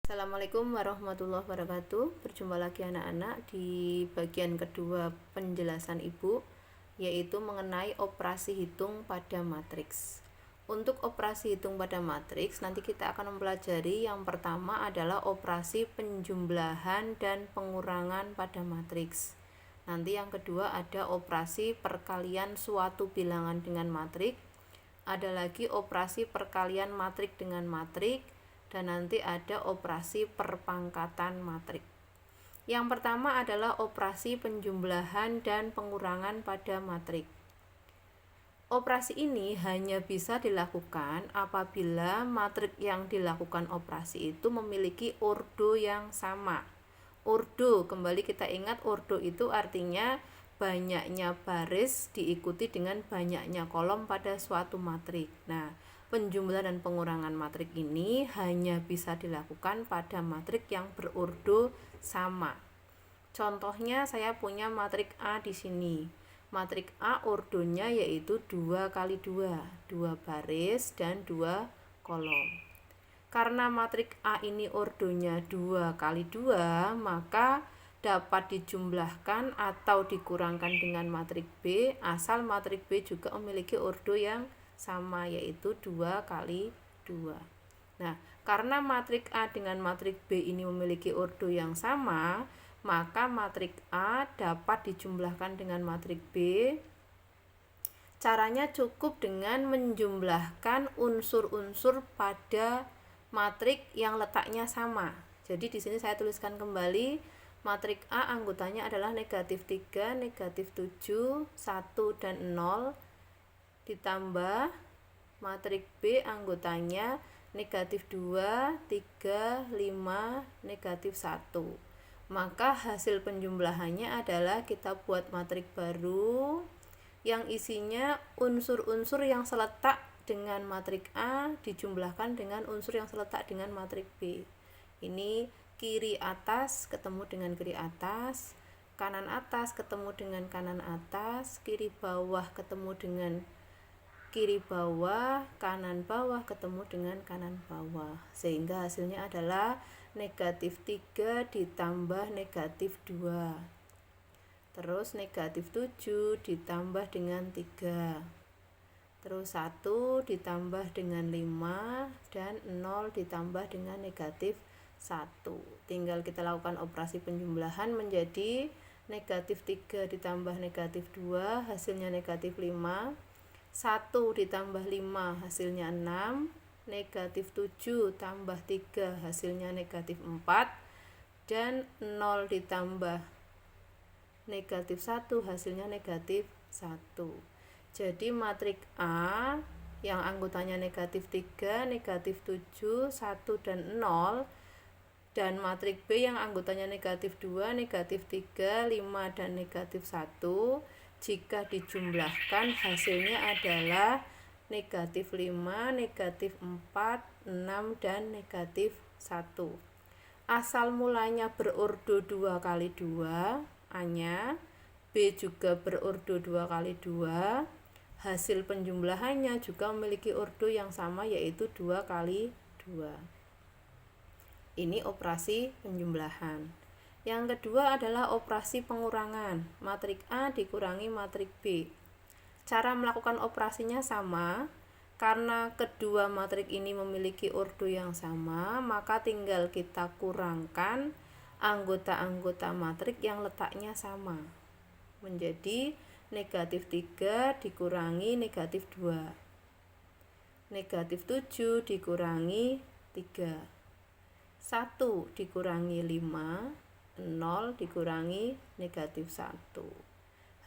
Assalamualaikum warahmatullahi wabarakatuh. Berjumpa lagi anak-anak di bagian kedua penjelasan Ibu, yaitu mengenai operasi hitung pada matriks. Untuk operasi hitung pada matriks, nanti kita akan mempelajari yang pertama adalah operasi penjumlahan dan pengurangan pada matriks. Nanti yang kedua ada operasi perkalian suatu bilangan dengan matrik. Ada lagi operasi perkalian matrik dengan matrik. Dan nanti ada operasi perpangkatan matrik. Yang pertama adalah operasi penjumlahan dan pengurangan pada matrik. Operasi ini hanya bisa dilakukan apabila matrik yang dilakukan operasi itu memiliki ordo yang sama. Ordo, kembali kita ingat, ordo itu artinya banyaknya baris diikuti dengan banyaknya kolom pada suatu matrik. Nah, penjumlahan dan pengurangan matrik ini hanya bisa dilakukan pada matrik yang berordo sama. Contohnya saya punya matrik A di sini. Matrik A ordonya yaitu 2 kali 2, 2 baris dan 2 kolom. Karena matrik A ini ordonya 2 kali 2, maka dapat dijumlahkan atau dikurangkan dengan matrik B, asal matrik B juga memiliki ordo yang sama, yaitu 2 kali 2. Nah, karena matrik A dengan matrik B ini memiliki ordo yang sama, maka matrik A dapat dijumlahkan dengan matrik B. Caranya cukup dengan menjumlahkan unsur-unsur pada matrik yang letaknya sama. Jadi di sini saya tuliskan kembali, matrik A anggotanya adalah negatif 3, negatif 7, 1, dan 0, ditambah matrik B anggotanya negatif 2, 3, 5, negatif 1. Maka hasil penjumlahannya adalah kita buat matrik baru yang isinya unsur-unsur yang seletak dengan matrik A dijumlahkan dengan unsur yang seletak dengan matrik B. Ini kiri atas ketemu dengan kiri atas, kanan atas ketemu dengan kanan atas, kiri bawah ketemu dengan kiri bawah, kanan bawah ketemu dengan kanan bawah, sehingga hasilnya adalah negatif 3 ditambah negatif 2, terus negatif 7 ditambah dengan 3, terus 1 ditambah dengan 5, dan 0 ditambah dengan negatif 1. Tinggal kita lakukan operasi penjumlahan menjadi negatif 3 ditambah negatif 2 hasilnya negatif 5, 1 ditambah 5 hasilnya 6, negatif 7 tambah 3 hasilnya negatif 4, dan 0 ditambah negatif 1 hasilnya negatif 1. Jadi matrik A yang anggotanya negatif 3, negatif 7, 1, dan 0, dan matrik B yang anggotanya negatif 2, negatif 3, 5, dan negatif 1, jika dijumlahkan hasilnya adalah negatif 5, negatif 4, 6, dan negatif 1. Asal mulanya berordo 2 kali 2, A-nya, B juga berordo 2 kali 2, hasil penjumlahannya juga memiliki ordo yang sama, yaitu 2 kali 2. Ini operasi penjumlahan. Yang kedua adalah operasi pengurangan, matrik A dikurangi matrik B. Cara melakukan operasinya sama, karena kedua matrik ini memiliki ordo yang sama, maka tinggal kita kurangkan anggota-anggota matrik yang letaknya sama, menjadi negatif 3 dikurangi negatif 2, negatif 7 dikurangi 3, 1 dikurangi 5, 0 dikurangi negatif 1.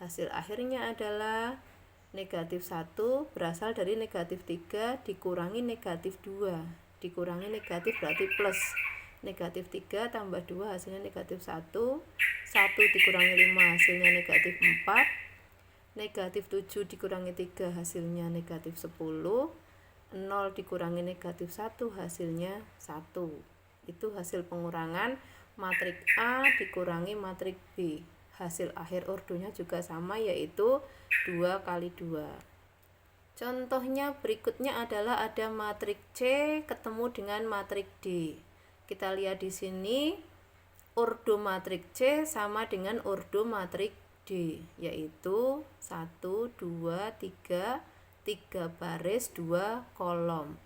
Hasil akhirnya adalah negatif 1 berasal dari negatif 3 dikurangi negatif 2. Dikurangi negatif berarti plus. Negatif 3 tambah 2 hasilnya negatif 1. 1 dikurangi 5 hasilnya negatif 4. Negatif 7 dikurangi 3 hasilnya negatif 10. 0 dikurangi negatif 1 hasilnya 1. Itu hasil pengurangan matrik A dikurangi matrik B. Hasil akhir ordonya juga sama, yaitu 2 kali 2. Contohnya berikutnya adalah ada matrik C ketemu dengan matrik D. Kita lihat di sini ordo matrik C sama dengan ordo matrik D, yaitu 1, 2, 3, 3 baris 2 kolom.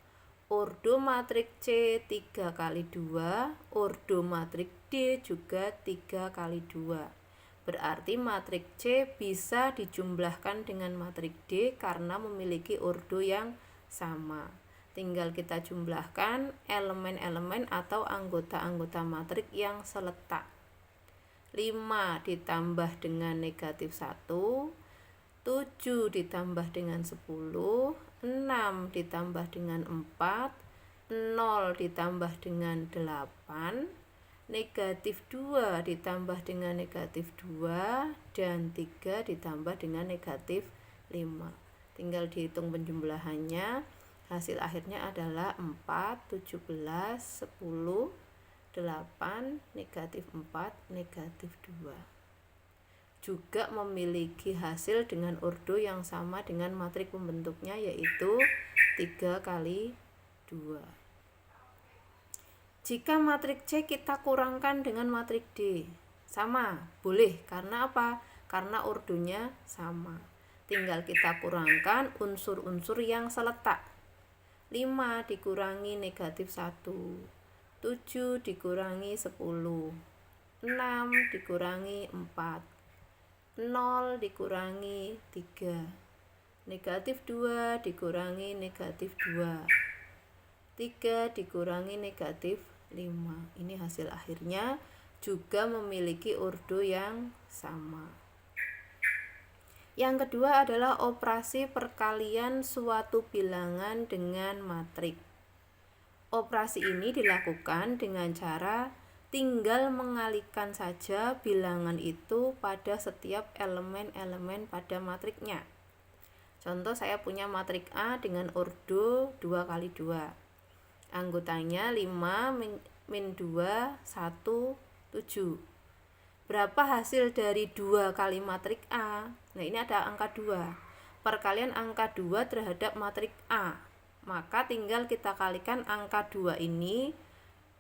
Ordo matrik C 3 kali 2, ordo matrik D juga 3 kali 2. Berarti matrik C bisa dijumlahkan dengan matrik D karena memiliki ordo yang sama. Tinggal kita jumlahkan elemen-elemen atau anggota-anggota matrik yang seletak. 5 ditambah dengan negatif 1, 7 ditambah dengan 10, 6 ditambah dengan 4, 0 ditambah dengan 8, negatif 2 ditambah dengan negatif 2, dan 3 ditambah dengan negatif 5. Tinggal dihitung penjumlahannya. Hasil akhirnya adalah 4, 17, 10, 8, negatif 4, negatif 2. Juga memiliki hasil dengan ordo yang sama dengan matrik pembentuknya, yaitu 3 kali 2. Jika matrik C kita kurangkan dengan matrik D, sama, boleh. Karena apa? Karena ordonya sama. Tinggal kita kurangkan unsur-unsur yang seletak. 5 dikurangi negatif 1, 7 dikurangi 10, 6 dikurangi 4, 0 dikurangi 3, negatif 2 dikurangi negatif 2, 3 dikurangi negatif 5. Ini hasil akhirnya juga memiliki ordo yang sama. Yang kedua adalah operasi perkalian suatu bilangan dengan matrik. Operasi ini dilakukan dengan cara tinggal mengalihkan saja bilangan itu pada setiap elemen-elemen pada matriknya. Contoh, saya punya matrik A dengan ordo 2 kali 2. Anggotanya 5 min 2, 1, 7. Berapa hasil dari 2 kali matrik A? Nah, ini ada angka 2. Perkalian angka 2 terhadap matrik A. Maka tinggal kita kalikan angka 2 ini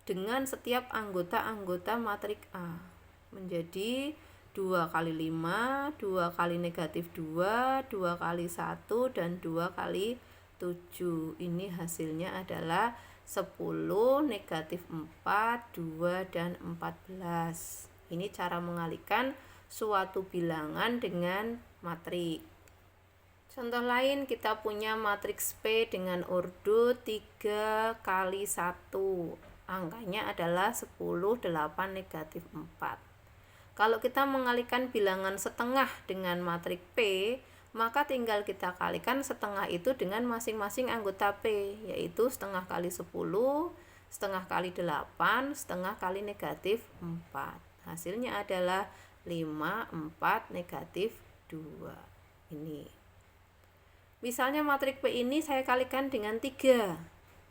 dengan setiap anggota-anggota matrik A. Menjadi 2 kali 5, 2 kali negatif 2, 2 kali 1, dan 2 kali 7. Ini hasilnya adalah 10, negatif 4, 2, dan 14. Ini cara mengalihkan suatu bilangan dengan matrik. Contoh lain, kita punya matriks P dengan ordo 3 kali 1. Angkanya adalah 10, 8, negatif 4. Kalau kita mengalihkan bilangan setengah dengan matrik P, maka tinggal kita kalikan setengah itu dengan masing-masing anggota P, yaitu setengah kali 10, setengah kali 8, setengah kali negatif 4. Hasilnya adalah 5, 4, negatif 2. Ini. Misalnya matrik P ini saya kalikan dengan 3.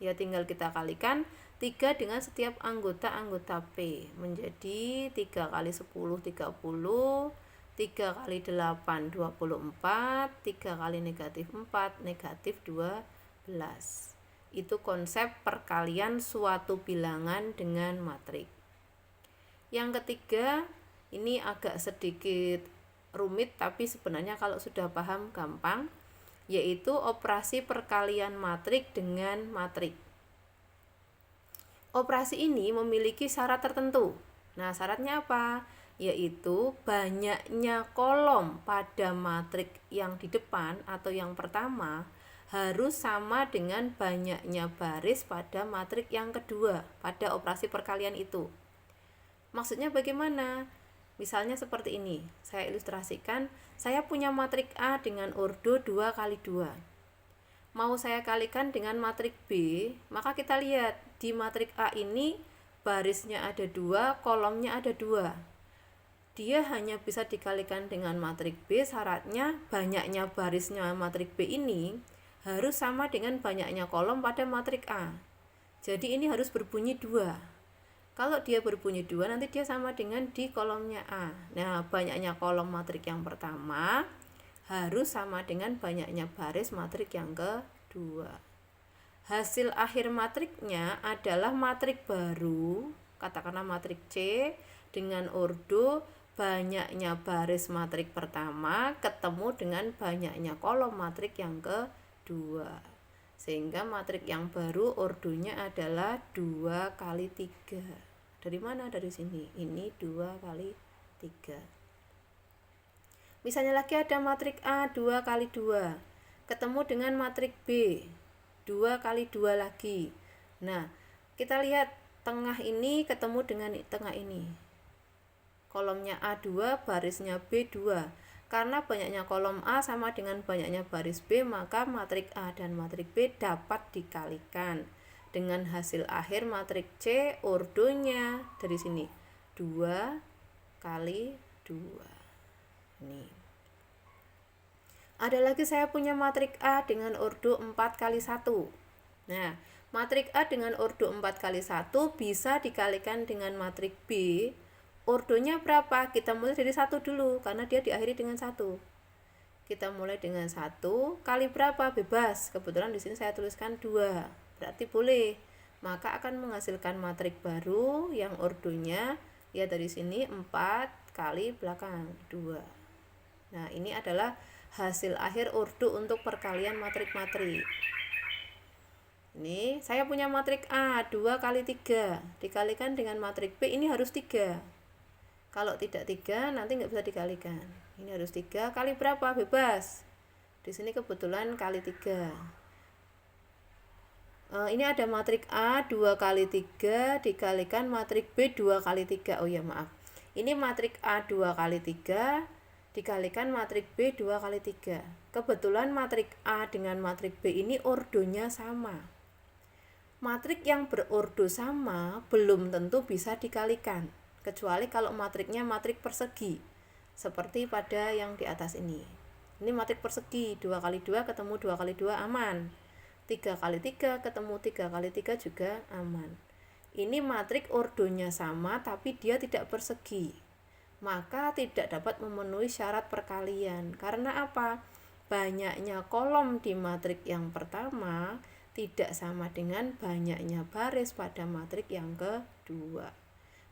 Ya, tinggal kita kalikan 3 dengan setiap anggota-anggota P, menjadi 3 kali 10, 30, 3 kali 8, 24, 3 kali negatif 4, negatif 12. Itu konsep perkalian suatu bilangan dengan matrik. Yang ketiga, ini agak sedikit rumit, tapi sebenarnya kalau sudah paham gampang, yaitu operasi perkalian matrik dengan matrik. Operasi ini memiliki syarat tertentu. Nah, syaratnya apa? Yaitu banyaknya kolom pada matrik yang di depan atau yang pertama harus sama dengan banyaknya baris pada matrik yang kedua pada operasi perkalian itu. Maksudnya bagaimana? Misalnya seperti ini. Saya ilustrasikan, saya punya matrik A dengan ordo 2 kali 2. Mau saya kalikan dengan matrik B, maka kita lihat di matrik A ini barisnya ada 2, kolomnya ada 2. Dia hanya bisa dikalikan dengan matrik B, syaratnya banyaknya barisnya matrik B ini harus sama dengan banyaknya kolom pada matrik A. Jadi ini harus berbunyi 2. Kalau dia berbunyi 2, nanti dia sama dengan di kolomnya A. Nah, banyaknya kolom matrik yang pertama harus sama dengan banyaknya baris matrik yang kedua. hasil akhir matriknya adalah matrik baru, katakanlah matrik C dengan ordo banyaknya baris matrik pertama ketemu dengan banyaknya kolom matrik yang kedua, sehingga matrik yang baru ordonya adalah 2 kali 3. Dari mana? Dari sini. Ini 2 kali 3. Misalnya lagi ada matrik A 2 kali 2 ketemu dengan matrik B 2 kali 2 lagi. Nah, kita lihat tengah ini ketemu dengan tengah ini. Kolomnya A2, barisnya B2. Karena banyaknya kolom A sama dengan banyaknya baris B, maka matrik A dan matrik B dapat dikalikan. Dengan hasil akhir matrik C, ordonya dari sini 2 kali 2. Nih. Ada lagi saya punya matrik A dengan ordo 4 kali 1. Nah, matrik A dengan ordo 4 kali 1 bisa dikalikan dengan matrik B. Ordonya berapa? Kita mulai dari 1 dulu, karena dia diakhiri dengan 1. Kita mulai dengan 1 kali berapa? Bebas. Kebetulan di sini saya tuliskan 2. Berarti boleh. Maka akan menghasilkan matrik baru yang ordonya ya dari sini 4 kali belakang 2. Nah, ini adalah hasil akhir ordo untuk perkalian matrik-matrik. Ini saya punya matrik A 2 kali 3 dikalikan dengan matrik B, ini harus 3. Kalau tidak 3 nanti nggak bisa dikalikan. Ini harus 3 kali berapa? Bebas. Di sini kebetulan kali 3. Ini ada matrik A 2 kali 3 dikalikan matrik B 2 kali 3. Oh ya, maaf. Ini matrik A 2 kali 3 dikalikan matrik B 2 kali 3. Kebetulan matrik A dengan matrik B ini ordonya sama. Matrik yang berordo sama belum tentu bisa dikalikan, kecuali kalau matriknya matrik persegi, seperti pada yang di atas ini. Ini matrik persegi, 2 kali 2 ketemu 2 kali 2 aman. 3 kali 3 ketemu 3 kali 3 juga aman. Ini matrik ordonya sama tapi dia tidak persegi, maka tidak dapat memenuhi syarat perkalian. Karena apa? Banyaknya kolom di matrik yang pertama tidak sama dengan banyaknya baris pada matrik yang kedua.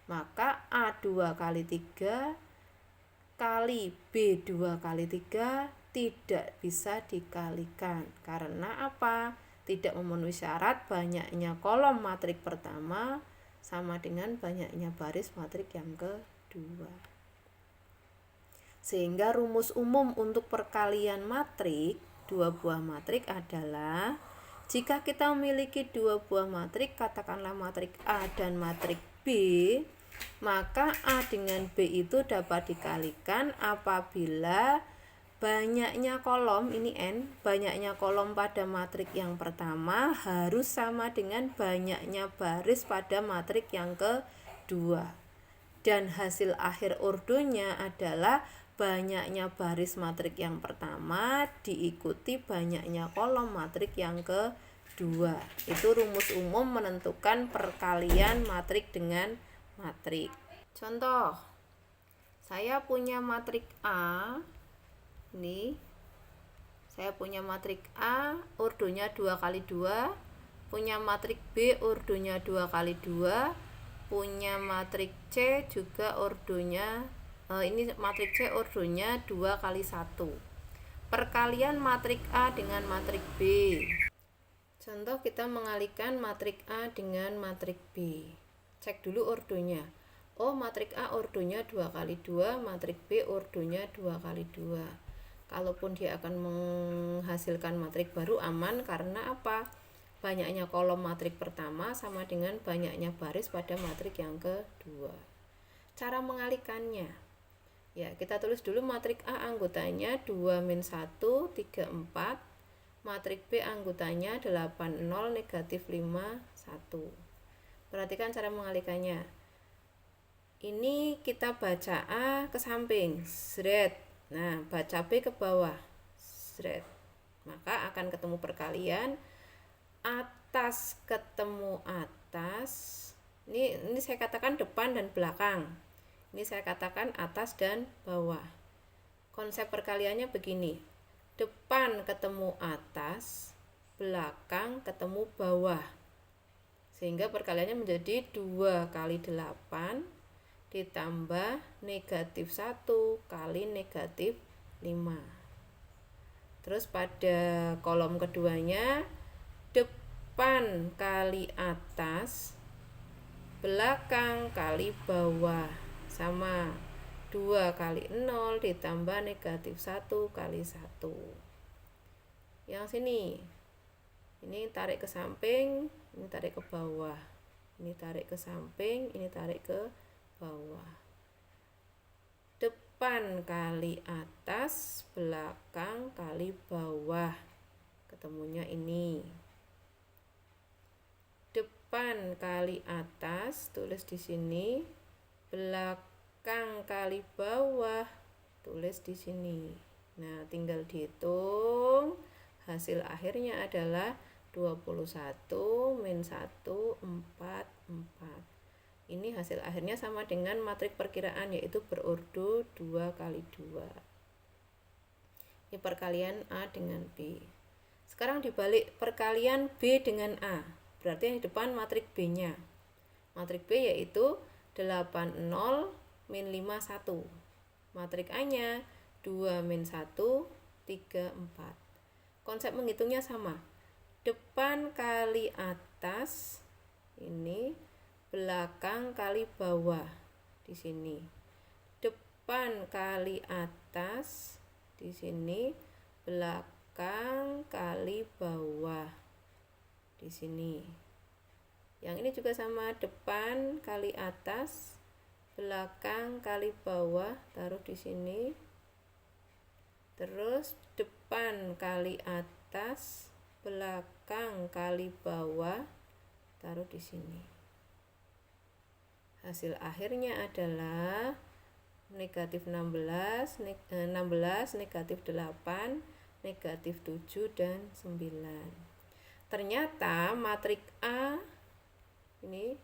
Maka A2 kali 3 kali B2 kali 3 tidak bisa dikalikan. Karena apa? Tidak memenuhi syarat banyaknya kolom matrik pertama sama dengan banyaknya baris matrik yang kedua. Sehingga rumus umum untuk perkalian matrik, 2 buah matrik adalah jika kita memiliki 2 buah matrik, katakanlah matrik A dan matrik B, maka A dengan B itu dapat dikalikan apabila banyaknya kolom, ini N, banyaknya kolom pada matrik yang pertama harus sama dengan banyaknya baris pada matrik yang kedua. Dan hasil akhir ordonya adalah banyaknya baris matrik yang pertama diikuti banyaknya kolom matrik yang kedua. Itu rumus umum menentukan perkalian matrik dengan matrik. Contoh, saya punya matrik A. Ini saya punya matrik A ordonya 2 kali 2, punya matrik B ordonya 2 kali 2, punya matrik C juga ordonya ini matrik C ordonya 2 kali 1. Perkalian matrik A dengan matrik B. Contoh, kita mengalihkan matrik A dengan matrik B. Cek dulu ordonya. Oh, matrik A ordonya 2 kali 2, matrik B ordonya 2 kali 2. Kalaupun dia akan menghasilkan matrik baru aman, karena apa? Banyaknya kolom matrik pertama sama dengan banyaknya baris pada matrik yang kedua. Cara mengalihkannya, ya, kita tulis dulu matrik A anggotanya 2 min 1 3 4, matrik B anggotanya 8 0 negatif 5 1. Perhatikan cara mengalihkannya. Ini kita baca A ke samping, sret. Nah, baca B ke bawah, sret. Maka akan ketemu perkalian atas ketemu atas. Ini saya katakan depan dan belakang. Ini saya katakan atas dan bawah. Konsep perkaliannya begini. Depan ketemu atas, belakang ketemu bawah. Sehingga perkaliannya menjadi 2 kali 8 ditambah negatif 1 kali negatif 5. Terus pada kolom keduanya, depan kali atas, belakang kali bawah, sama 2 kali 0 ditambah negatif 1 kali 1. Yang sini, ini tarik ke samping, ini tarik ke bawah, ini tarik ke samping, ini tarik ke bawah. Depan kali atas, belakang kali bawah, ketemunya ini. Depan kali atas, tulis di sini. Belakang kali bawah, tulis di sini. Nah, tinggal dihitung. Hasil akhirnya adalah 21 min 1, 4, 4. Ini hasil akhirnya sama dengan matrik perkiraan, yaitu berordo 2 kali 2. Ini perkalian A dengan B. Sekarang dibalik perkalian B dengan A. Berarti yang di depan matrik B-nya. Matrik B yaitu 80 min 51. Matrik A-nya 2 min 1, 3, 4. Konsep menghitungnya sama. Depan kali atas, ini belakang kali bawah di sini. Depan kali atas di sini, belakang kali bawah di sini. Yang ini juga sama, depan kali atas, belakang kali bawah, taruh di sini. Terus depan kali atas, belakang kali bawah, taruh di sini. Hasil akhirnya adalah negatif 16, negatif 8, negatif 7, dan 9. Ternyata matrik A, ini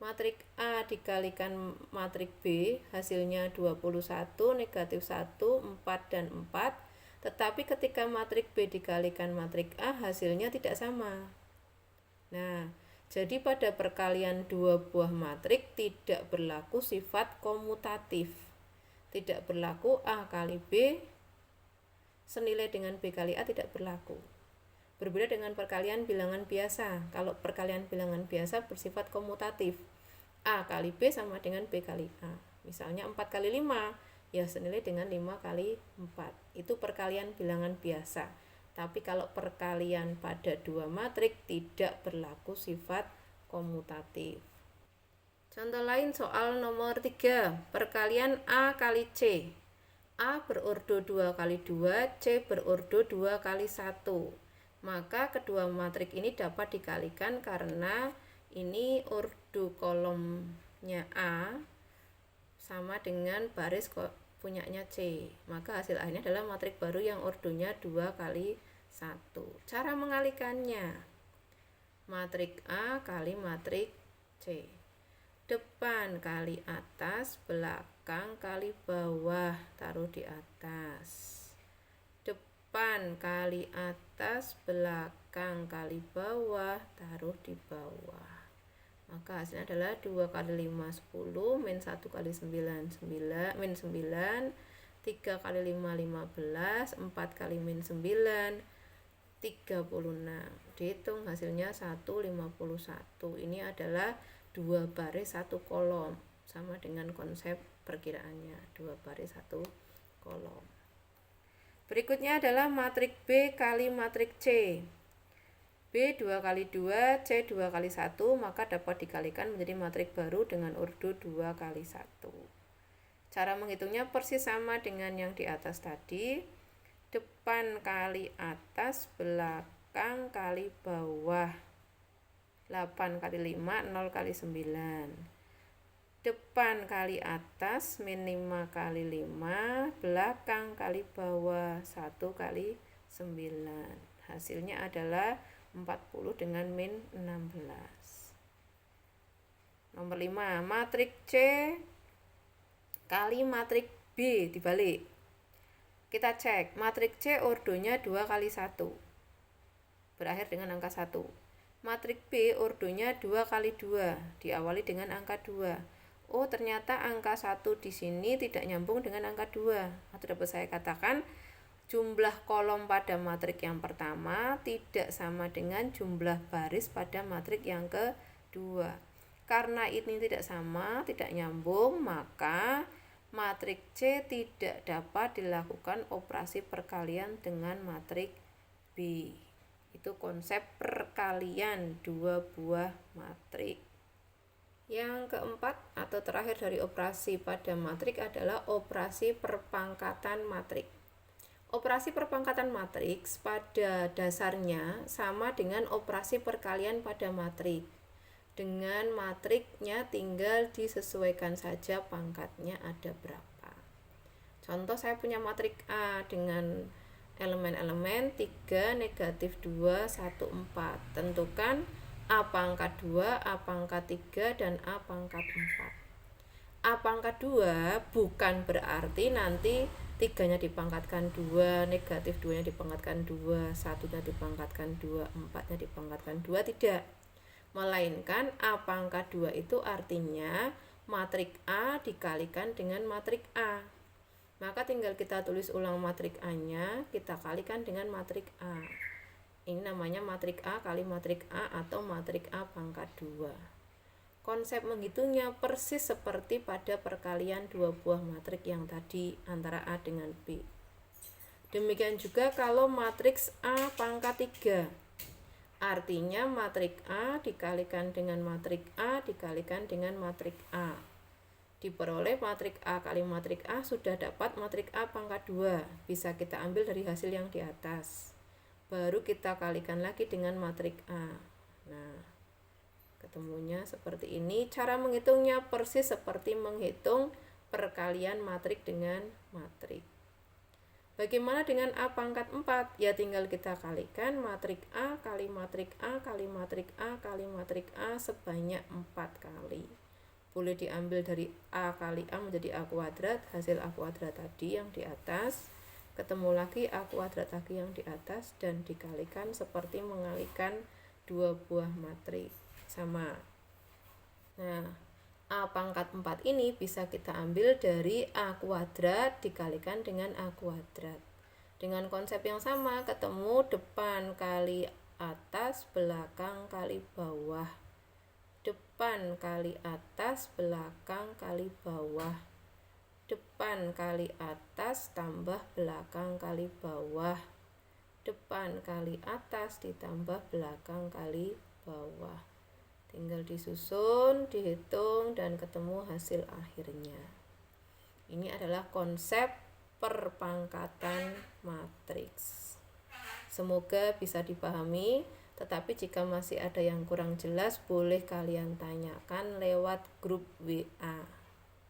matrik A dikalikan matrik B, hasilnya 21, negatif 1, 4, dan 4. Tetapi ketika matrik B dikalikan matrik A, hasilnya tidak sama. Nah, jadi pada perkalian dua buah matrik tidak berlaku sifat komutatif. Tidak berlaku A kali B senilai dengan B kali A, tidak berlaku. Berbeda dengan perkalian bilangan biasa. Kalau perkalian bilangan biasa bersifat komutatif. A kali B sama dengan B kali A. Misalnya 4 kali 5, ya senilai dengan 5 kali 4. Itu perkalian bilangan biasa. Tapi kalau perkalian pada dua matrik tidak berlaku sifat komutatif. Contoh lain soal nomor 3, perkalian A kali C. A berordo 2 kali 2, C berordo 2 kali 1. Maka kedua matrik ini dapat dikalikan karena ini ordo kolomnya A sama dengan baris punyanya C. Maka hasil akhirnya adalah matrik baru yang ordonya 2 kali 1. Cara mengalikannya, matrik A kali matrik C. Depan kali atas, belakang kali bawah, taruh di atas. Depan kali atas, belakang kali bawah, taruh di bawah. Maka hasilnya adalah 2 kali 5, 10, min 1 kali 9, 9, min 9, 3 kali 5, 15, 4 kali min 9, 36. Dihitung hasilnya 151. Ini adalah 2 baris 1 kolom, sama dengan konsep perkiraannya, 2 baris 1 kolom. Berikutnya adalah matrik B kali matrik C. B 2 kali 2, C 2 kali 1, maka dapat dikalikan menjadi matrik baru dengan ordo 2 kali 1. Cara menghitungnya persis sama dengan yang di atas tadi. Depan kali atas, belakang kali bawah. 8 kali 5, 0 kali 9. Depan kali atas, min 5 kali 5, belakang kali bawah, 1 kali 9. Hasilnya adalah 40 dengan min 16. Nomor 5, matrik C kali matrik B dibalik. Kita cek, matrik C ordonya 2 kali 1. berakhir dengan angka 1. Matriks B ordonya 2 kali 2, diawali dengan angka 2. Oh, ternyata angka 1 di sini tidak nyambung dengan angka 2. Atau dapat saya katakan jumlah kolom pada matriks yang pertama tidak sama dengan jumlah baris pada matriks yang kedua. Karena ini tidak sama, tidak nyambung, maka matriks C tidak dapat dilakukan operasi perkalian dengan matriks B. Itu konsep perkalian dua buah matriks. Yang keempat atau terakhir dari operasi pada matriks adalah operasi perpangkatan matriks. Operasi perpangkatan matriks pada dasarnya sama dengan operasi perkalian pada matriks. Dengan matriksnya tinggal disesuaikan saja pangkatnya ada berapa. Contoh, saya punya matriks A dengan elemen-elemen 3, negatif 2, 1, 4. Tentukan A pangkat 2, A pangkat 3, dan A pangkat 4. A pangkat 2 bukan berarti nanti 3-nya dipangkatkan 2, negatif 2-nya dipangkatkan 2, 1-nya dipangkatkan 2, 4-nya dipangkatkan 2, tidak. Melainkan A pangkat 2 itu artinya matriks A dikalikan dengan matriks A. Maka tinggal kita tulis ulang matriks A-nya, kita kalikan dengan matriks A. Ini namanya matriks A kali matriks A atau matriks A pangkat 2. Konsep menghitungnya persis seperti pada perkalian dua buah matriks yang tadi antara A dengan B. Demikian juga kalau matriks A pangkat 3. Artinya matriks A dikalikan dengan matriks A dikalikan dengan matriks A. Diperoleh matriks A kali matriks A sudah dapat matriks A pangkat 2. Bisa kita ambil dari hasil yang di atas. Baru kita kalikan lagi dengan matriks A. Nah, ketemunya seperti ini. Cara menghitungnya persis seperti menghitung perkalian matriks dengan matriks. Bagaimana dengan A pangkat 4? Ya tinggal kita kalikan matriks A kali matriks A kali matriks A kali matriks A sebanyak 4 kali. Boleh diambil dari A kali A menjadi A kuadrat, hasil A kuadrat tadi yang di atas. Ketemu lagi A kuadrat lagi yang di atas dan dikalikan seperti mengalikan dua buah matriks. Sama. Nah, A pangkat 4 ini bisa kita ambil dari A kuadrat dikalikan dengan A kuadrat. Dengan konsep yang sama, ketemu depan kali atas, belakang kali bawah. Depan kali atas, belakang kali bawah. Depan kali atas tambah belakang kali bawah. Depan kali atas ditambah belakang kali bawah. Tinggal disusun, dihitung, dan ketemu hasil akhirnya. Ini adalah konsep perpangkatan matriks. Semoga bisa dipahami, tetapi jika masih ada yang kurang jelas, boleh kalian tanyakan lewat grup WA.